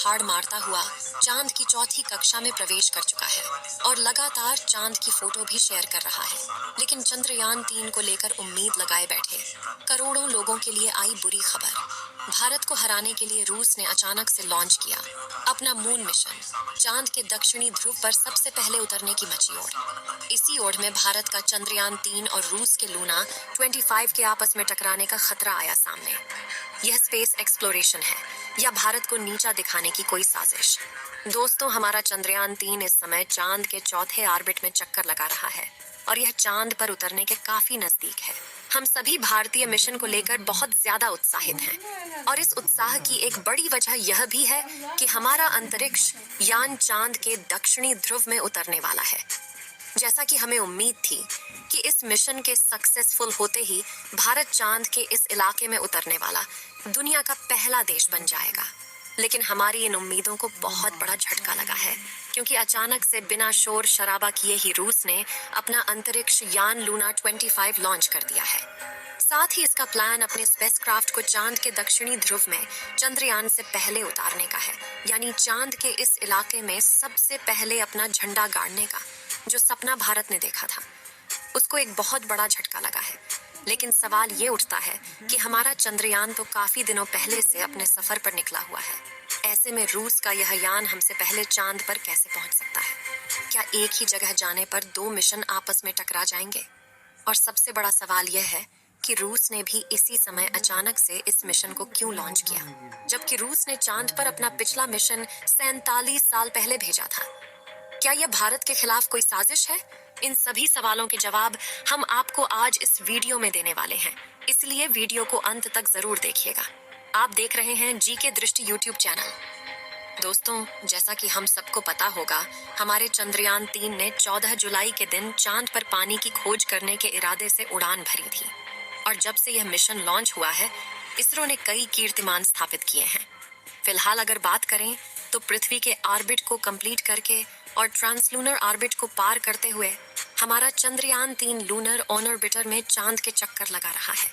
उखाड़ मारता हुआ चांद की चौथी कक्षा में प्रवेश कर चुका है और लगातार चांद की फोटो भी शेयर कर रहा है। लेकिन चंद्रयान 3 को लेकर उम्मीद लगाए बैठे करोड़ों लोगों के लिए आई बुरी खबर। भारत को हराने के लिए रूस ने अचानक से लॉन्च किया अपना मून मिशन। चांद के दक्षिणी ध्रुव पर सबसे पहले उतरने की मची ओर। इसी ओर में भारत का चंद्रयान 3 और रूस के लूना 25 के आपस में टकराने का खतरा आया सामने। यह स्पेस एक्सप्लोरेशन है या भारत को नीचा दिखाने की कोई साजिश? दोस्तों, हमारा चंद्रयान 3 इस समय चांद के चौथे ऑर्बिट में चक्कर लगा रहा है और यह चांद पर उतरने के काफी नजदीक है। हम सभी भारतीय मिशन को लेकर बहुत ज्यादा उत्साहित हैं और इस उत्साह की एक बड़ी वजह यह भी है कि हमारा अंतरिक्ष यान चांद के दक्षिणी ध्रुव में उतरने वाला है। जैसा कि हमें उम्मीद थी कि इस मिशन के सक्सेसफुल होते ही भारत चांद के इस इलाके में उतरने वाला दुनिया का पहला देश बन जाएगा। लेकिन हमारी इन उम्मीदों को बहुत बड़ा झटका लगा है, क्योंकि अचानक से बिना शोर शराबा किए ही रूस ने अपना अंतरिक्ष यान लूना 25 लॉन्च कर दिया है। साथ ही इसका प्लान अपने स्पेसक्राफ्ट को चांद के दक्षिणी ध्रुव में चंद्रयान से पहले उतारने का है, यानी चांद के इस इलाके में सबसे पहले अपना झंडा गाड़ने का। जो सपना भारत ने देखा था उसको एक बहुत बड़ा झटका लगा है। लेकिन सवाल ये उठता है कि हमारा चंद्रयान तो काफी दिनों पहले से अपने सफर पर निकला हुआ है। ऐसे में रूस का यह यान हमसे पहले चांद पर कैसे पहुंच सकता है? क्या एक ही जगह जाने पर दो मिशन आपस में टकरा जाएंगे? और सबसे बड़ा सवाल यह है कि रूस ने भी इसी समय अचानक से इस मिशन को क्यों लॉन्च किया, जबकि रूस ने चांद पर अपना पिछला मिशन 47 साल पहले भेजा था। क्या यह भारत के खिलाफ कोई साजिश है? इन सभी सवालों के जवाब हम आपको आज इस वीडियो में देने वाले हैं, इसलिए वीडियो को अंत तक जरूर देखिएगा। आप देख रहे हैं जीके दृष्टि यूट्यूब चैनल। दोस्तों, जैसा कि हम सबको पता होगा, हमारे चंद्रयान 3 ने 14 जुलाई के दिन चांद पर पानी की खोज करने के इरादे से उड़ान भरी थी और जब से यह मिशन लॉन्च हुआ है, इसरो ने कई कीर्तिमान स्थापित किए हैं। फिलहाल अगर बात करें तो पृथ्वी के ऑर्बिट को कंप्लीट करके और ट्रांसलूनर ऑर्बिट को पार करते हुए हमारा चंद्रयान 3 लूनर ऑन ऑर्बिटर में चांद के चक्कर लगा रहा है।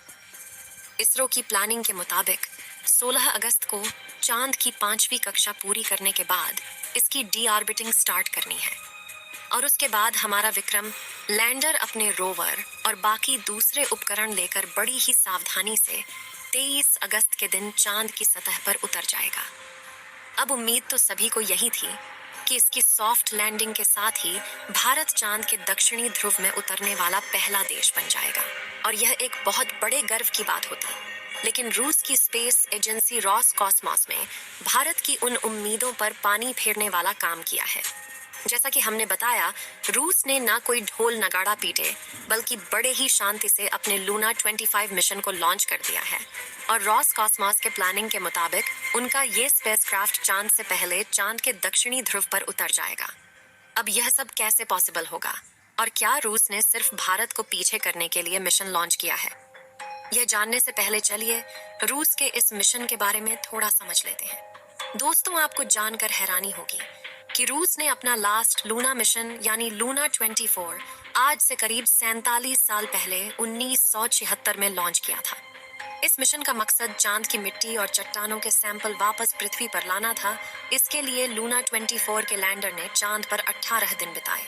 इसरो की प्लानिंग के मुताबिक 16 अगस्त को चांद की 5वीं कक्षा पूरी करने के बाद इसकी डी ऑर्बिटिंग स्टार्ट करनी है और उसके बाद हमारा विक्रम लैंडर अपने रोवर और बाकी दूसरे उपकरण लेकर बड़ी ही सावधानी से 23 अगस्त के दिन चांद की सतह पर उतर जाएगा। अब उम्मीद तो सभी को यही थी कि इसकी सॉफ्ट लैंडिंग के साथ ही भारत चांद के दक्षिणी ध्रुव में उतरने वाला पहला देश बन जाएगा और यह एक बहुत बड़े गर्व की बात होती। लेकिन रूस की स्पेस एजेंसी रॉसकॉस्मॉस ने भारत की उन उम्मीदों पर पानी फेरने वाला काम किया है। जैसा कि हमने बताया, रूस ने ना कोई ढोल नगाड़ा पीटे बल्कि बड़े ही शांति से अपने लूना 25 मिशन को लॉन्च कर दिया है और रॉसकॉस्मॉस के प्लानिंग के मुताबिक उनका ये स्पेसक्राफ्ट चांद से पहले चांद के दक्षिणी ध्रुव पर उतर जाएगा। अब यह सब कैसे पॉसिबल होगा और क्या रूस ने सिर्फ भारत को पीछे करने के लिए मिशन लॉन्च किया है? यह जानने से पहले चलिए रूस के इस मिशन के बारे में थोड़ा समझ लेते हैं। दोस्तों, आपको जानकर हैरानी होगी कि रूस ने अपना लास्ट लूना मिशन यानी लूना 24 आज से करीब 47 साल पहले 1976 में लॉन्च किया था। इस मिशन का मकसद चांद की मिट्टी और चट्टानों के सैंपल वापस पृथ्वी पर लाना था। इसके लिए लूना 24 के लैंडर ने चांद पर 18 दिन बिताए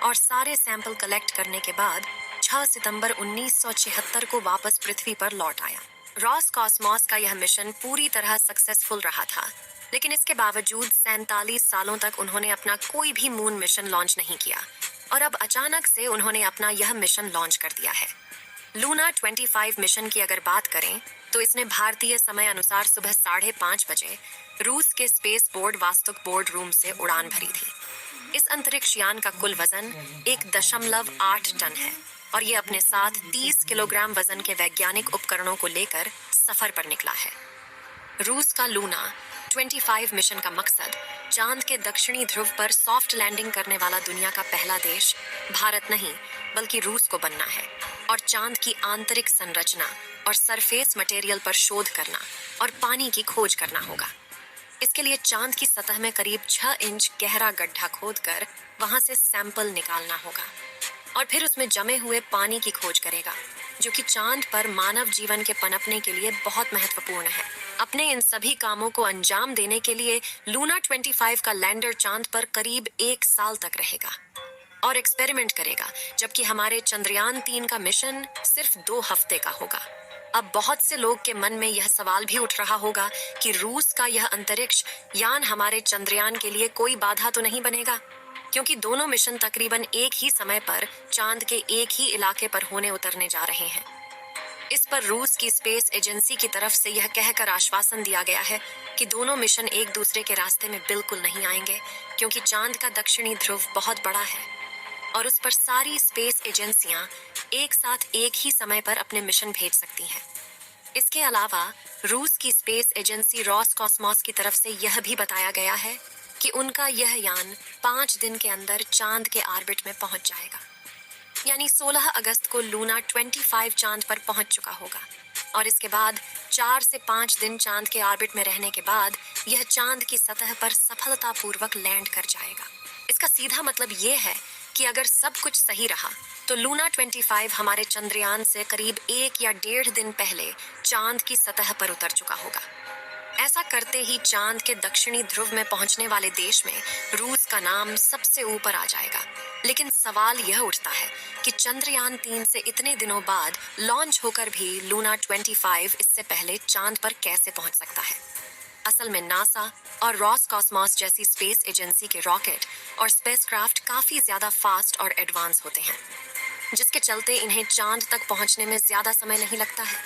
और सारे सैंपल कलेक्ट करने के बाद 6 सितंबर 1976 को वापस पृथ्वी पर लौट आया। रॉसकॉस्मॉस का यह मिशन पूरी तरह सक्सेसफुल रहा था, लेकिन इसके बावजूद 47 सालों तक उन्होंने अपना कोई भी मून मिशन लॉन्च नहीं किया और अब अचानक से उन्होंने अपना यह मिशन लॉन्च कर दिया है। लूना 25 मिशन की अगर बात करें तो इसने भारतीय समय अनुसार सुबह 5:30 बजे रूस के स्पेस बोर्ड वास्तुक बोर्ड रूम से उड़ान भरी थी। इस अंतरिक्ष यान का कुल वजन 1.8 टन है और ये अपने साथ 30 किलोग्राम वजन के वैज्ञानिक उपकरणों को लेकर सफर पर निकला है। रूस का लूना 25 मिशन का मकसद चांद के दक्षिणी ध्रुव पर सॉफ्ट लैंडिंग करने वाला दुनिया का पहला देश भारत नहीं बल्कि रूस को बनना है और चांद की आंतरिक संरचना और सरफेस मटेरियल पर शोध करना और पानी की खोज करना होगा। इसके लिए चांद की सतह में करीब 6 इंच गहरा गड्ढा खोदकर वहां से सैंपल निकालना होगा और फिर उसमें जमे हुए पानी की खोज करेगा, जो कि चांद पर मानव जीवन के पनपने के लिए बहुत महत्वपूर्ण है। अपने इन सभी कामों को अंजाम देने के लिए लूना 25 का लैंडर चांद पर करीब 1 साल तक रहेगा और एक्सपेरिमेंट करेगा, जबकि हमारे चंद्रयान 3 का मिशन सिर्फ 2 हफ्ते का होगा। अब बहुत से लोग के मन में यह सवाल भी उठ रहा होगा कि रूस का यह अंतरिक्ष यान हमारे चंद्रयान के लिए कोई बाधा तो नहीं बनेगा, क्योंकि दोनों मिशन तकरीबन एक ही समय पर चांद के एक ही इलाके पर होने उतरने जा रहे हैं। इस पर रूस की स्पेस एजेंसी की तरफ से यह कहकर आश्वासन दिया गया है कि दोनों मिशन एक दूसरे के रास्ते में बिल्कुल नहीं आएंगे, क्योंकि चांद का दक्षिणी ध्रुव बहुत बड़ा है और उस पर सारी स्पेस एजेंसियां एक साथ एक ही समय पर अपने मिशन भेज सकती हैं। इसके अलावा रूस की स्पेस एजेंसी रॉसकॉस्मोस की तरफ से यह भी बताया गया है कि उनका यह यान 5 दिन के अंदर चांद के ऑर्बिट में पहुंच जाएगा। यानी 16 अगस्त को लूना 25 चांद पर पहुंच चुका होगा और इसके बाद 4 से 5 दिन चांद के ऑर्बिट में रहने के बाद यह चांद की सतह पर सफलतापूर्वक लैंड कर जाएगा। इसका सीधा मतलब ये है कि अगर सब कुछ सही रहा तो लूना 25 हमारे चंद्रयान से करीब 1 या 1.5 दिन पहले चांद की सतह पर उतर चुका होगा। ऐसा करते ही चांद के दक्षिणी ध्रुव में पहुंचने वाले देश में रूस का नाम सबसे ऊपर आ जाएगा। लेकिन सवाल यह उठता है कि चंद्रयान 3 से इतने दिनों बाद लॉन्च होकर भी लूना 25 इससे पहले चांद पर कैसे पहुंच सकता है। असल में नासा और रॉसकॉस्मोस जैसी स्पेस एजेंसी के रॉकेट और स्पेसक्राफ्ट काफी ज्यादा फास्ट और एडवांस होते हैं, जिसके चलते इन्हें चांद तक पहुंचने में ज्यादा समय नहीं लगता है।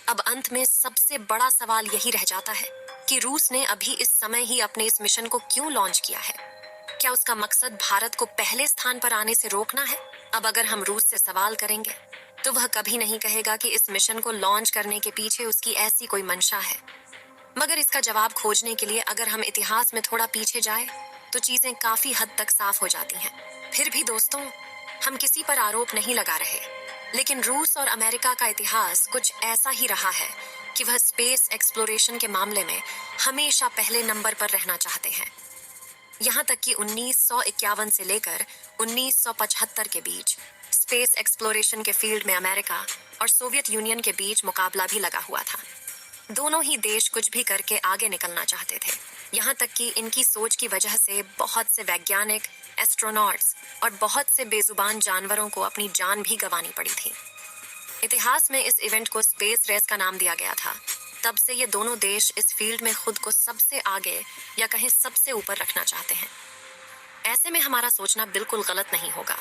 अब अंत में सबसे बड़ा सवाल यही रह जाता है कि रूस ने अभी इस समय ही अपने इस मिशन को क्यों लॉन्च किया है। क्या उसका मकसद भारत को पहले स्थान पर आने से रोकना है? अब अगर हम रूस से सवाल करेंगे तो वह कभी नहीं कहेगा कि इस मिशन को लॉन्च करने के पीछे उसकी ऐसी कोई मंशा है। मगर इसका जवाब खोजने के लिए अगर हम इतिहास में थोड़ा पीछे जाए तो चीजें काफी हद तक साफ हो जाती हैं। फिर भी दोस्तों, हम किसी पर आरोप नहीं लगा रहे, लेकिन रूस और अमेरिका का इतिहास कुछ ऐसा ही रहा है कि वह स्पेस एक्सप्लोरेशन के मामले में हमेशा पहले नंबर पर रहना चाहते हैं। यहाँ तक कि 1951 से लेकर 1975 के बीच स्पेस एक्सप्लोरेशन के फील्ड में अमेरिका और सोवियत यूनियन के बीच मुकाबला भी लगा हुआ था। दोनों ही देश कुछ भी करके आगे निकलना चाहते थे। यहाँ तक कि इनकी सोच की वजह से बहुत से वैज्ञानिक, एस्ट्रोनॉट्स और बहुत से बेजुबान जानवरों को अपनी जान भी गंवानी पड़ी थी। इतिहास में इस इवेंट को स्पेस रेस का नाम दिया गया था। तब से ये दोनों देश इस फील्ड में खुद को सबसे आगे या कहीं सबसे ऊपर रखना चाहते हैं। ऐसे में हमारा सोचना बिल्कुल गलत नहीं होगा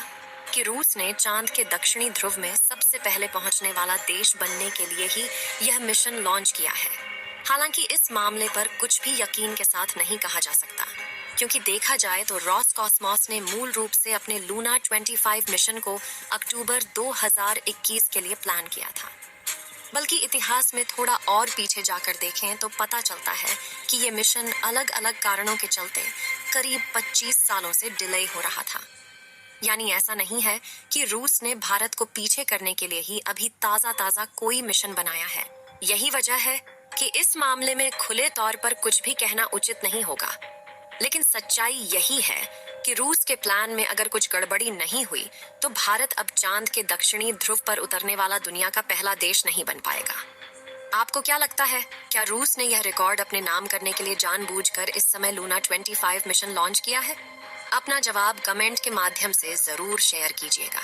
कि रूस ने चांद के दक्षिणी ध्रुव में सबसे पहले पहुंचने वाला देश बनने के लिए ही यह मिशन लॉन्च किया है। हालांकि इस मामले पर कुछ भी यकीन के साथ नहीं कहा जा सकता, क्योंकि देखा जाए तो रॉसकॉस्मोस ने मूल रूप से अपने लूना 25 मिशन को अक्टूबर 2021 के लिए प्लान किया था। बल्कि इतिहास में थोड़ा और पीछे जाकर देखें तो पता चलता है कि ये मिशन अलग अलग कारणों के चलते करीब 25 सालों से डिले हो रहा था। यानी ऐसा नहीं है कि रूस ने भारत को पीछे करने के लिए ही अभी ताजा कोई मिशन बनाया है। यही वजह है कि इस मामले में खुले तौर पर कुछ भी कहना उचित नहीं होगा। लेकिन सच्चाई यही है कि रूस के प्लान में अगर कुछ गड़बड़ी नहीं हुई तो भारत अब चांद के दक्षिणी ध्रुव पर उतरने वाला दुनिया का पहला देश नहीं बन पाएगा। आपको क्या लगता है, क्या रूस ने यह रिकॉर्ड अपने नाम करने के लिए जानबूझकर इस समय लूना 25 मिशन लॉन्च किया है? अपना जवाब कमेंट के माध्यम से जरूर शेयर कीजिएगा।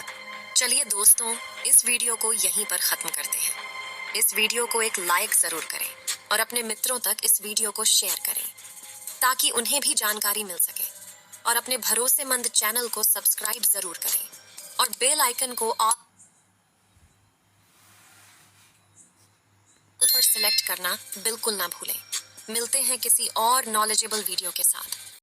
चलिए दोस्तों, इस वीडियो को यहीं पर खत्म करते हैं। इस वीडियो को एक लाइक जरूर करें और अपने मित्रों तक इस वीडियो को शेयर करें ताकि उन्हें भी जानकारी मिल सके, और अपने भरोसेमंद चैनल को सब्सक्राइब जरूर करें और बेल आइकन को ऑल पर सिलेक्ट करना बिल्कुल ना भूलें। मिलते हैं किसी और नॉलेजेबल वीडियो के साथ।